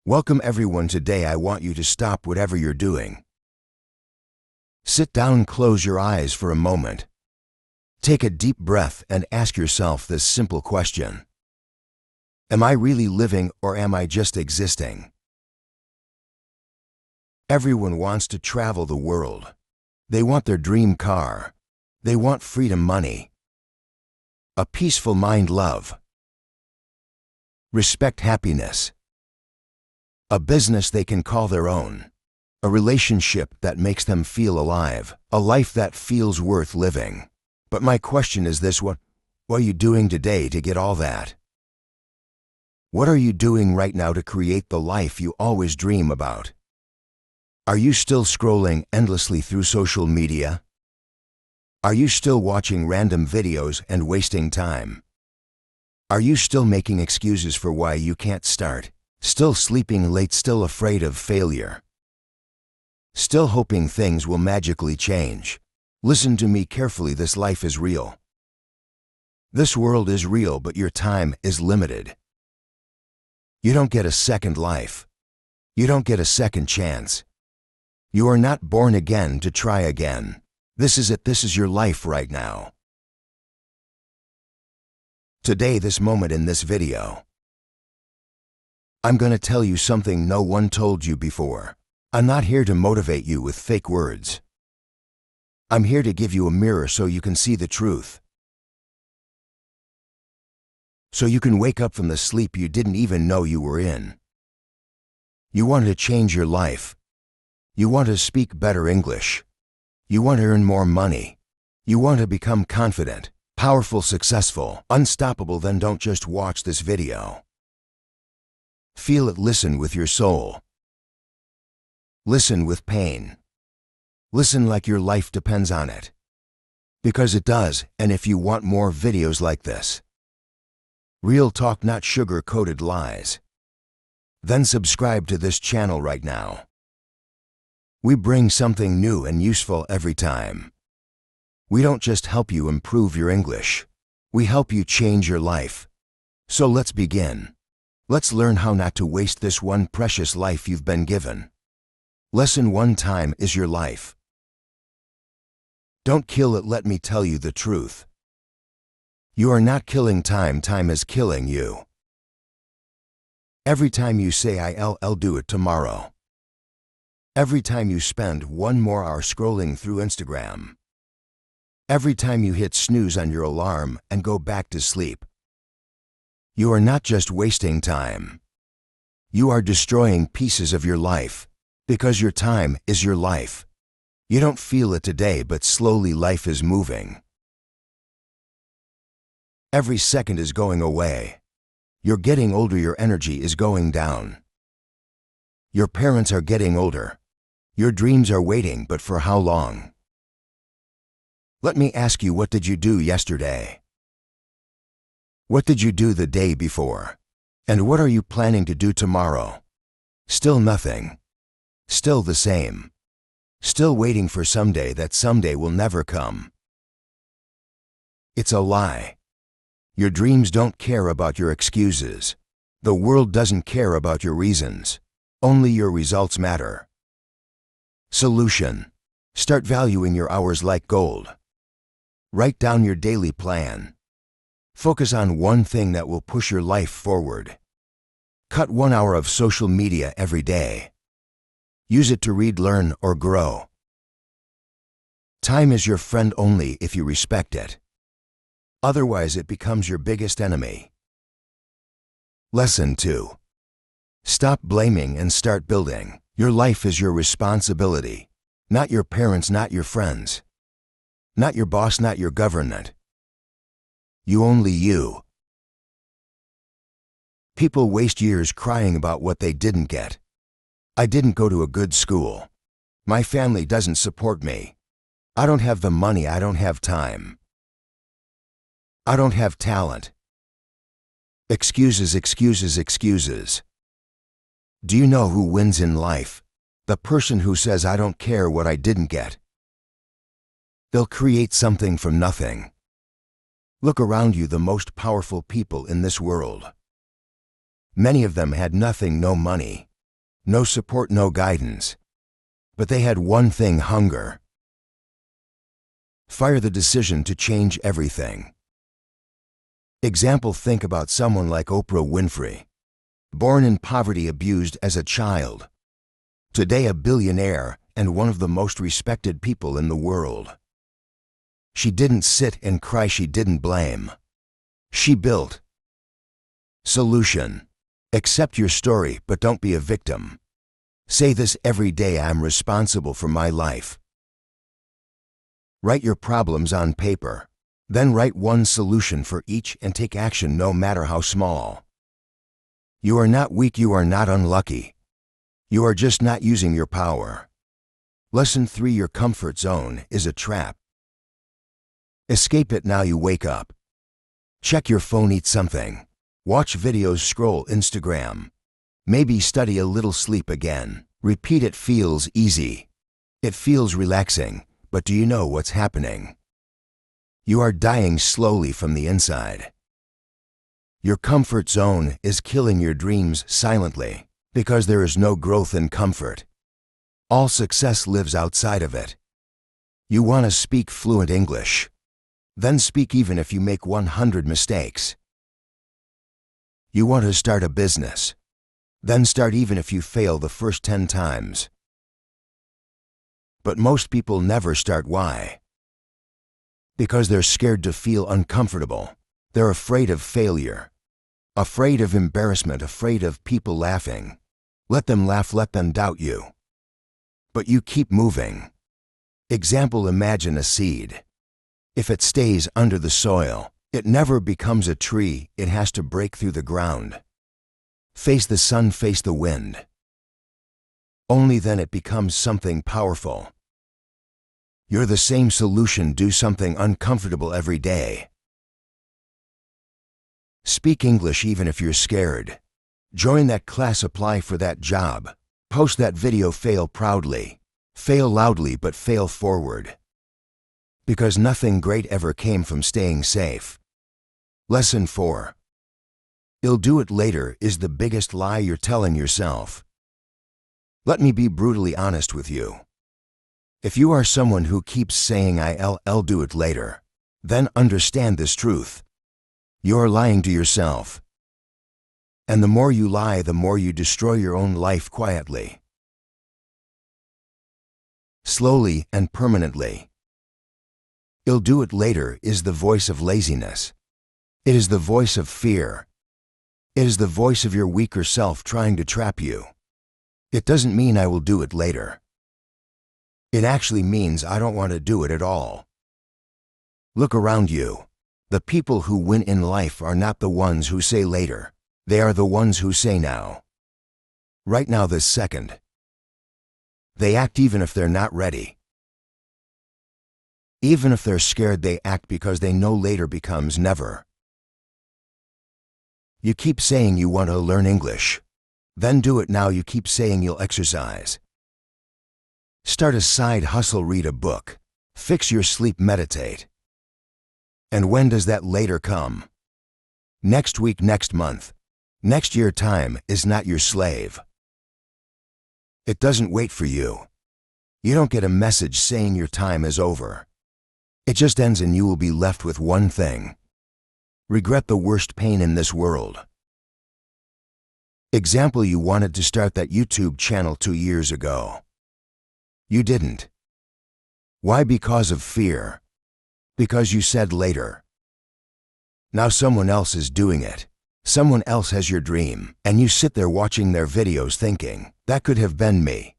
Welcome everyone. Today I want you to stop whatever you're doing. Sit down, close your eyes for a moment. Take a deep breath and ask yourself this simple question. Am I really living or am I just existing? Everyone wants to travel the world. They want their dream car. They want freedom, money, a peaceful mind, love, respect, happiness, a business they can call their own, a relationship that makes them feel alive, a life that feels worth living. But my question is this: what are you doing today to get all that? What are you doing right now to create the life you always dream about? Are you still scrolling endlessly through social media? Are you still watching random videos and wasting time? Are you still making excuses for why you can't start? Still sleeping late, still afraid of failure? Still hoping things will magically change? Listen to me carefully, this life is real. This world is real, but your time is limited. You don't get a second life. You don't get a second chance. You are not born again to try again. This is it. This is your life right now. Today, this moment in this video, I'm going to tell you something no one told you before. I'm not here to motivate you with fake words. I'm here to give you a mirror so you can see the truth. So you can wake up from the sleep you didn't even know you were in. You want to change your life. You want to speak better English. You want to earn more money. You want to become confident, powerful, successful, unstoppable. Then don't just watch this video. Feel it, listen with your soul. Listen with pain. Listen like your life depends on it. Because it does. And if you want more videos like this, real talk, not sugar-coated lies, then subscribe to this channel right now. We bring something new and useful every time. We don't just help you improve your English. We help you change your life. So let's begin. Let's learn how not to waste this one precious life you've been given. Lesson 1: time is your life. Don't kill it. Let me tell you the truth. You are not killing time. Time is killing you. Every time you say I'll do it tomorrow. Every time you spend one more hour scrolling through Instagram. Every time you hit snooze on your alarm and go back to sleep. You are not just wasting time. You are destroying pieces of your life, because your time is your life. You don't feel it today, but slowly life is moving. Every second is going away. You're getting older, your energy is going down. Your parents are getting older. Your dreams are waiting, but for how long? Let me ask you, what did you do yesterday? What did you do the day before? And what are you planning to do tomorrow? Still nothing. Still the same. Still waiting for someday. That someday will never come. It's a lie. Your dreams don't care about your excuses. The world doesn't care about your reasons. Only your results matter. Solution: start valuing your hours like gold. Write down your daily plan. Focus on one thing that will push your life forward. Cut 1 hour of social media every day. Use it to read, learn, or grow. Time is your friend only if you respect it. Otherwise, it becomes your biggest enemy. Lesson 2: stop blaming and start building. Your life is your responsibility. Not your parents, not your friends. Not your boss, not your government. You, only you. People waste years crying about what they didn't get. I didn't go to a good school. My family doesn't support me. I don't have the money. I don't have time. I don't have talent. Excuses, excuses, excuses. Do you know who wins in life? The person who says, I don't care what I didn't get. They'll create something from nothing. Look around you, the most powerful people in this world. Many of them had nothing, no money, no support, no guidance. But they had one thing: hunger. Fire the decision to change everything. Example: think about someone like Oprah Winfrey. Born in poverty, abused as a child. Today a billionaire and one of the most respected people in the world. She didn't sit and cry, she didn't blame. She built. Solution: accept your story, but don't be a victim. Say this every day: I'm responsible for my life. Write your problems on paper. Then write one solution for each and take action, no matter how small. You are not weak, you are not unlucky. You are just not using your power. Lesson 3: your comfort zone is a trap. Escape it now you wake up. Check your phone, eat something. Watch videos, scroll Instagram. Maybe study a little, sleep again. Repeat. It feels easy. It feels relaxing. But do you know what's happening? You are dying slowly from the inside. Your comfort zone is killing your dreams silently, because there is no growth in comfort. All success lives outside of it. You want to speak fluent English. Then speak even if you make 100 mistakes. You want to start a business. Then start even if you fail the first 10 times. But most people never start. Why? Because they're scared to feel uncomfortable. They're afraid of failure, afraid of embarrassment, afraid of people laughing. Let them laugh, let them doubt you. But you keep moving. Example: imagine a seed. If it stays under the soil, it never becomes a tree. It has to break through the ground. Face the sun, face the wind. Only then it becomes something powerful. You're the same solution. Do something uncomfortable every day. Speak English even if you're scared. Join that class, apply for that job. Post that video, fail proudly. Fail loudly, but fail forward. Because nothing great ever came from staying safe. Lesson 4: you'll do it later is the biggest lie you're telling yourself. Let me be brutally honest with you. If you are someone who keeps saying I'll do it later, then understand this truth. You're lying to yourself. And the more you lie, the more you destroy your own life quietly, slowly and permanently. You'll do it later is the voice of laziness. It is the voice of fear. It is the voice of your weaker self trying to trap you. It doesn't mean I will do it later. It actually means I don't want to do it at all. Look around you. The people who win in life are not the ones who say later. They are the ones who say now. Right now, this second. They act even if they're not ready. Even if they're scared, they act because they know later becomes never. You keep saying you want to learn English. Then do it now. You keep saying you'll exercise. Start a side hustle, read a book. Fix your sleep, meditate. And when does that later come? Next week, next month. Next year. Time is not your slave. It doesn't wait for you. You don't get a message saying your time is over. It just ends and you will be left with one thing. Regret, the worst pain in this world. Example: you wanted to start that YouTube channel 2 years ago. You didn't. Why? Because of fear. Because you said later. Now someone else is doing it. Someone else has your dream, and you sit there watching their videos thinking, that could have been me.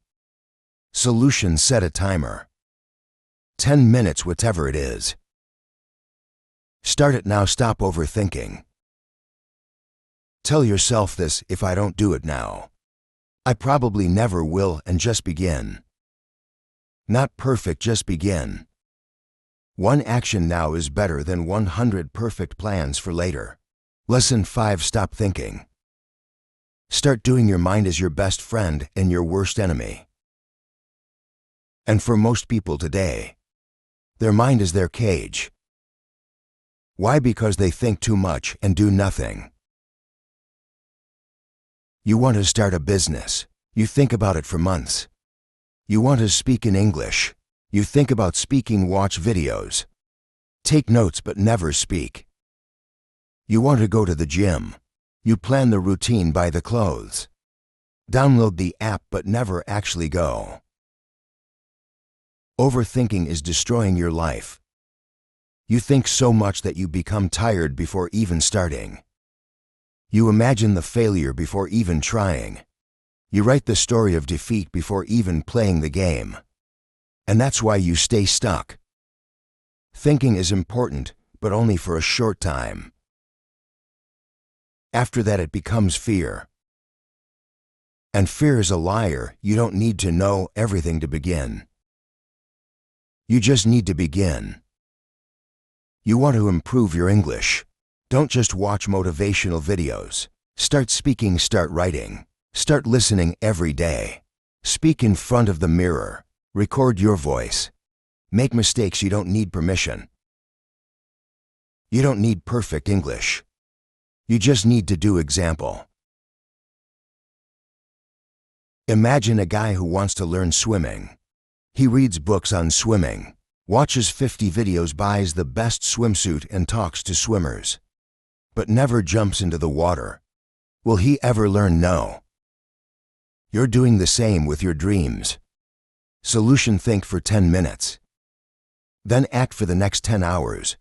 Solution: set a timer. 10 minutes, whatever it is. Start it now. Stop overthinking. Tell yourself this: if I don't do it now, I probably never will, and just begin. Not perfect, just begin. One action now is better than 100 perfect plans for later. Lesson 5: stop thinking. Start doing. Your mind is your best friend and your worst enemy. And for most people today, their mind is their cage. Why? Because they think too much and do nothing. You want to start a business. You think about it for months. You want to speak in English. You think about speaking, watch videos. Take notes but never speak. You want to go to the gym. You plan the routine, buy the clothes. Download the app but never actually go. Overthinking is destroying your life. You think so much that you become tired before even starting. You imagine the failure before even trying. You write the story of defeat before even playing the game. And that's why you stay stuck. Thinking is important, but only for a short time. After that, it becomes fear. And fear is a liar. You don't need to know everything to begin. You just need to begin. You want to improve your English. Don't just watch motivational videos. Start speaking, start writing. Start listening every day. Speak in front of the mirror. Record your voice. Make mistakes. You don't need permission. You don't need perfect English. You just need to do example. Imagine a guy who wants to learn swimming. He reads books on swimming, watches 50 videos, buys the best swimsuit and talks to swimmers, but never jumps into the water. Will he ever learn? No. You're doing the same with your dreams. Solution: think for 10 minutes. Then act for the next 10 hours.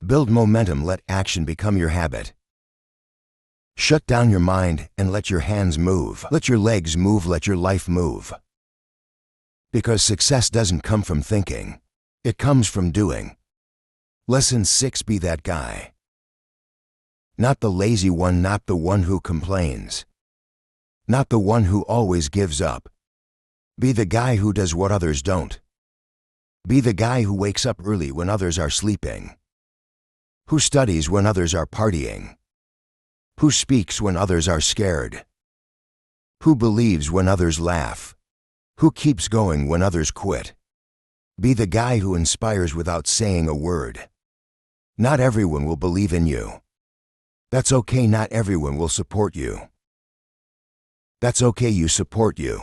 Build momentum. Let action become your habit. Shut down your mind and let your hands move. Let your legs move. Let your life move. Because success doesn't come from thinking. It comes from doing. Lesson 6: be that guy. Not the lazy one, not the one who complains. Not the one who always gives up. Be the guy who does what others don't. Be the guy who wakes up early when others are sleeping. Who studies when others are partying. Who speaks when others are scared. Who believes when others laugh. Who keeps going when others quit. Be the guy who inspires without saying a word. Not everyone will believe in you. That's okay. Not everyone will support you. That's okay. You support you.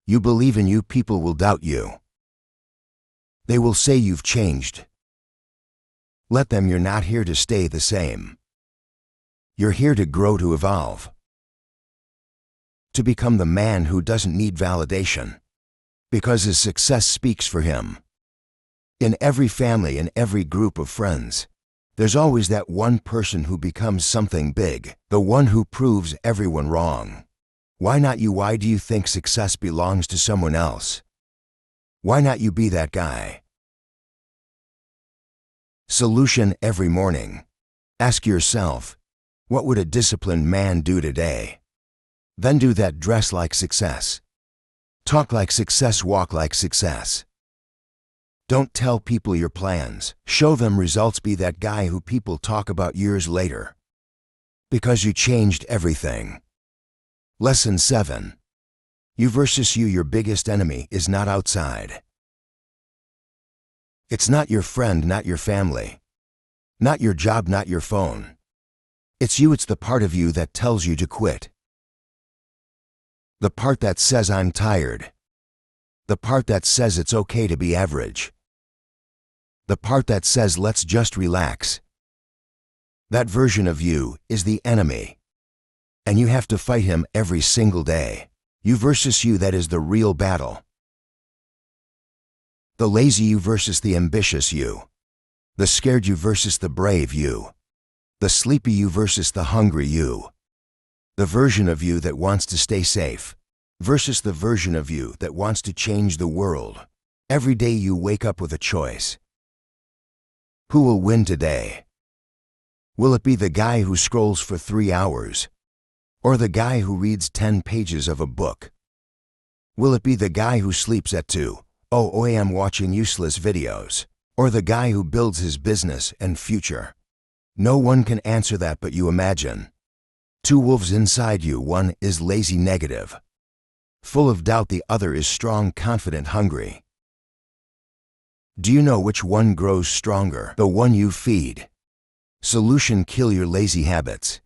You believe in you. People will doubt you. They will say you've changed. Let them. You're not here to stay the same. You're here to grow, to evolve. To become the man who doesn't need validation, because his success speaks for him. In every family, in every group of friends, there's always that one person who becomes something big, the one who proves everyone wrong. Why not you? Why do you think success belongs to someone else? Why not you be that guy? Solution: every morning, ask yourself, what would a disciplined man do today? Then do that. Dress like success. Talk like success. Walk like success. Don't tell people your plans. Show them results. Be that guy who people talk about years later. Because you changed everything. Lesson 7. You versus you. Your biggest enemy is not outside. It's not your friend, not your family, not your job, not your phone. It's you. It's the part of you that tells you to quit. The part that says I'm tired. The part that says it's okay to be average. The part that says let's just relax. That version of you is the enemy. And you have to fight him every single day. You versus you, that is the real battle. The lazy you versus the ambitious you. The scared you versus the brave you. The sleepy you versus the hungry you. The version of you that wants to stay safe versus the version of you that wants to change the world. Every day you wake up with a choice. Who will win today? Will it be the guy who scrolls for 3 hours? Or the guy who reads 10 pages of a book? Will it be the guy who sleeps at 2 a.m. watching useless videos? Or the guy who builds his business and future? No one can answer that but you. Imagine 2 wolves inside you. One is lazy, negative, full of doubt. The other is strong, confident, hungry. Do you know which one grows stronger? The one you feed. Solution: kill your lazy habits.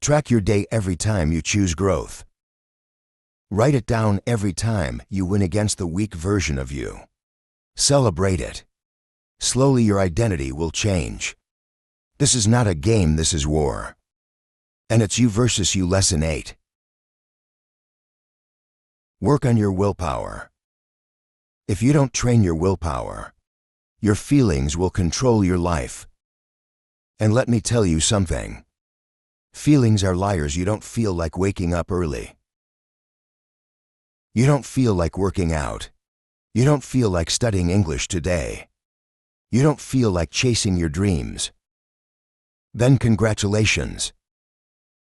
Track your day. Every time you choose growth, Write it down every time you win against the weak version of you. Celebrate it. Slowly your identity will change. This is not a game, this is war. And it's you versus you. Lesson 8. Work on your willpower. If you don't train your willpower, your feelings will control your life. And let me tell you something. Feelings are liars. You don't feel like waking up early. You don't feel like working out. You don't feel like studying English today. You don't feel like chasing your dreams. Then congratulations.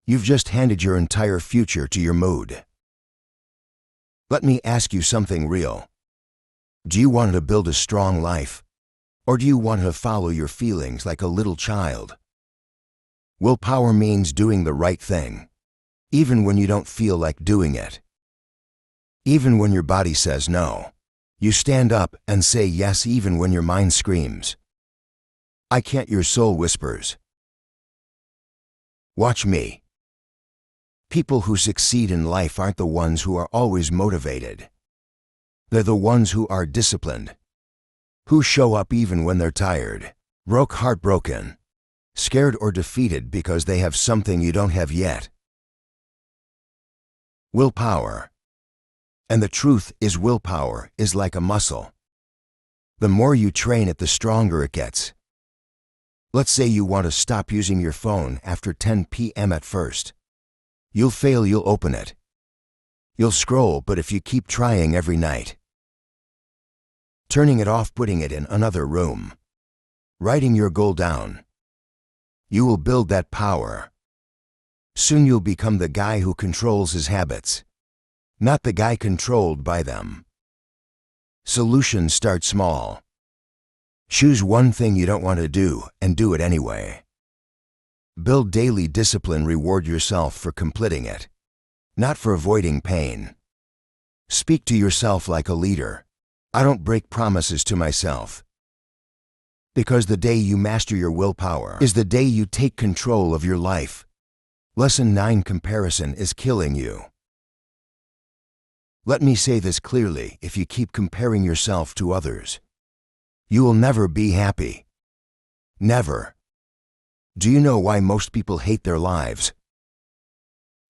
You've just handed your entire future to your mood. Let me ask you something real. Do you want to build a strong life? Or do you want to follow your feelings like a little child? Willpower means doing the right thing, even when you don't feel like doing it. Even when your body says no, you stand up and say yes even when your mind screams. I can't. Your soul whispers. Watch me. People who succeed in life aren't the ones who are always motivated. They're the ones who are disciplined, who show up even when they're tired, broke, heartbroken, scared or defeated because they have something you don't have yet. Willpower. And the truth is, willpower is like a muscle. The more you train it, the stronger it gets. Let's say you want to stop using your phone after 10 p.m. at first. You'll fail. You'll open it. You'll scroll, but if you keep trying every night, turning it off, putting it in another room, writing your goal down, you will build that power. Soon you'll become the guy who controls his habits, not the guy controlled by them. Solutions start small. Choose one thing you don't want to do and do it anyway. Build daily discipline. Reward yourself for completing it, not for avoiding pain. Speak to yourself like a leader. I don't break promises to myself. Because the day you master your willpower is the day you take control of your life. Lesson 9. Comparison is killing you. Let me say this clearly. If you keep comparing yourself to others, you will never be happy. Never. Do you know why most people hate their lives?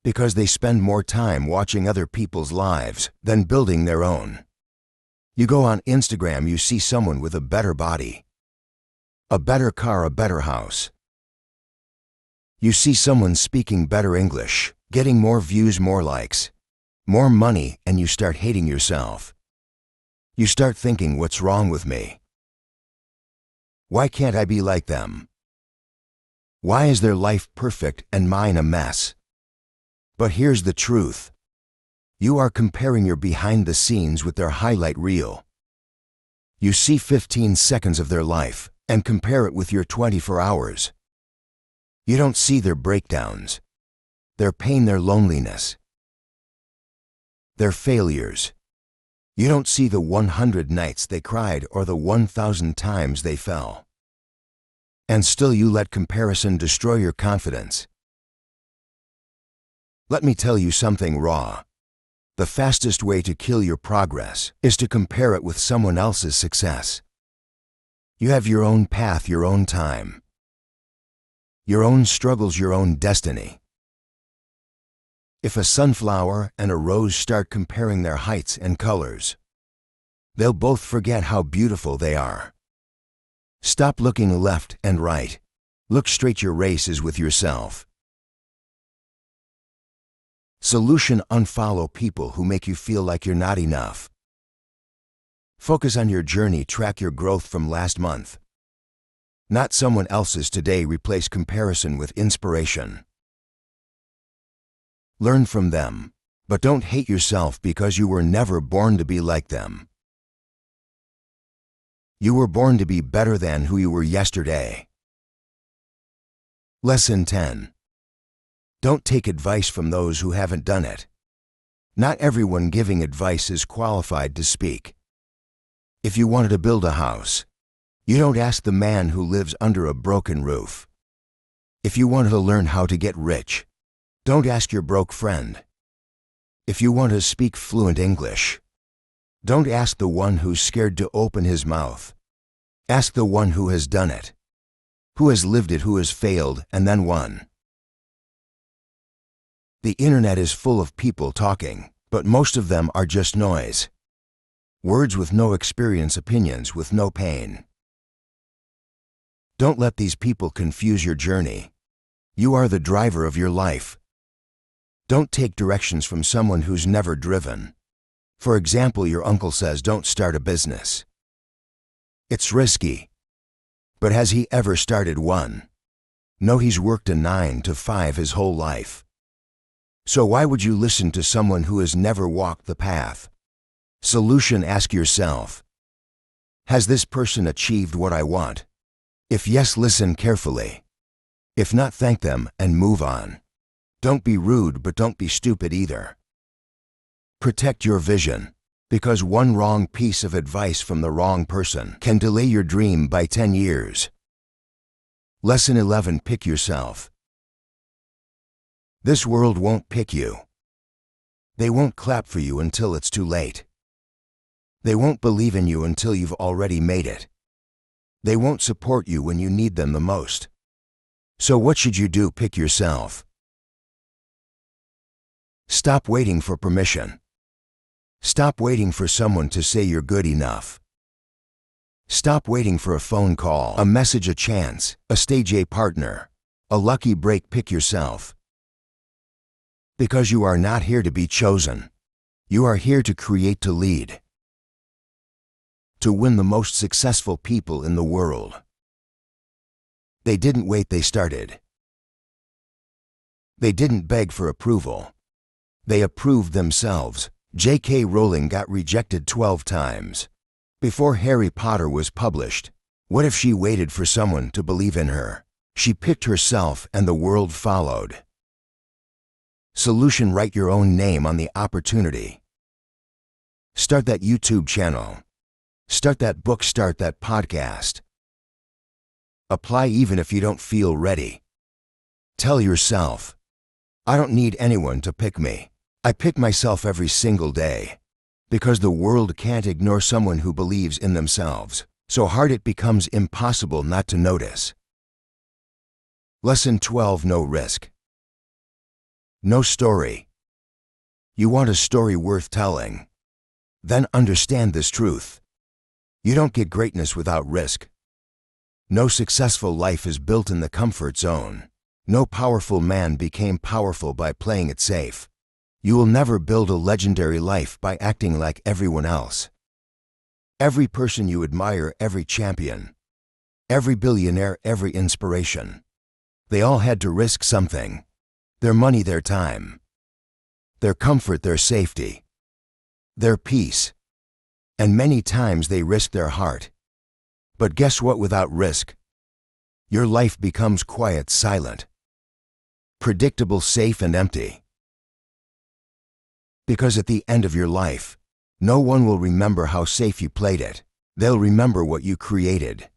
Because they spend more time watching other people's lives than building their own. You go on Instagram, you see someone with a better body, a better car, a better house. You see someone speaking better English, getting more views, more likes, more money, and you start hating yourself. You start thinking, what's wrong with me? Why can't I be like them? Why is their life perfect and mine a mess? But here's the truth. You are comparing your behind the scenes with their highlight reel. You see 15 seconds of their life and compare it with your 24 hours. You don't see their breakdowns, their pain, their loneliness, their failures. You don't see the 100 nights they cried or the 1,000 times they fell. And still you let comparison destroy your confidence. Let me tell you something raw. The fastest way to kill your progress is to compare it with someone else's success. You have your own path, your own time, your own struggles, your own destiny. If a sunflower and a rose start comparing their heights and colors, they'll both forget how beautiful they are. Stop looking left and right. Look straight. Your race is with yourself. Solution: unfollow people who make you feel like you're not enough. Focus on your journey. Track your growth from last month, not someone else's today. Replace comparison with inspiration. Learn from them, but don't hate yourself because you were never born to be like them. You were born to be better than who you were yesterday. Lesson 10. Don't take advice from those who haven't done it. Not everyone giving advice is qualified to speak. If you wanted to build a house, you don't ask the man who lives under a broken roof. If you wanted to learn how to get rich, don't ask your broke friend. If you want to speak fluent English, don't ask the one who's scared to open his mouth. Ask the one who has done it, who has lived it, who has failed and then won. The internet is full of people talking, but most of them are just noise. Words with no experience, opinions with no pain. Don't let these people confuse your journey. You are the driver of your life. Don't take directions from someone who's never driven. For example, your uncle says don't start a business. It's risky. But has he ever started one? No, he's worked a 9 to 5 his whole life. So why would you listen to someone who has never walked the path? Solution: ask yourself, has this person achieved what I want? If yes, listen carefully. If not, thank them and move on. Don't be rude, but don't be stupid either. Protect your vision, because one wrong piece of advice from the wrong person can delay your dream by 10 years. Lesson 11: pick yourself. This world won't pick you. They won't clap for you until it's too late. They won't believe in you until you've already made it. They won't support you when you need them the most. So what should you do? Pick yourself. Stop waiting for permission. Stop waiting for someone to say you're good enough. Stop waiting for a phone call, a message, a chance, a stage A partner, a lucky break. Pick yourself. Because you are not here to be chosen. You are here to create, to lead, to win the most successful people in the world. They didn't wait, they started. They didn't beg for approval. They approved themselves. J.K. Rowling got rejected 12 times before Harry Potter was published. What if she waited for someone to believe in her? She picked herself and the world followed. Solution: write your own name on the opportunity. Start that YouTube channel. Start that book. Start that podcast. Apply even if you don't feel ready. Tell yourself, I don't need anyone to pick me. I pick myself every single day. Because the world can't ignore someone who believes in themselves so hard it becomes impossible not to notice. Lesson 12: no risk. No story. You want a story worth telling? Then understand this truth. You don't get greatness without risk. No successful life is built in the comfort zone. No powerful man became powerful by playing it safe. You will never build a legendary life by acting like everyone else. Every person you admire, every champion, every billionaire, every inspiration, they all had to risk something. Their money, their time, their comfort, their safety, their peace, and many times they risked their heart. But guess what? Without risk, your life becomes quiet, silent, predictable, safe, and empty. Because at the end of your life, no one will remember how safe you played it. They'll remember what you created.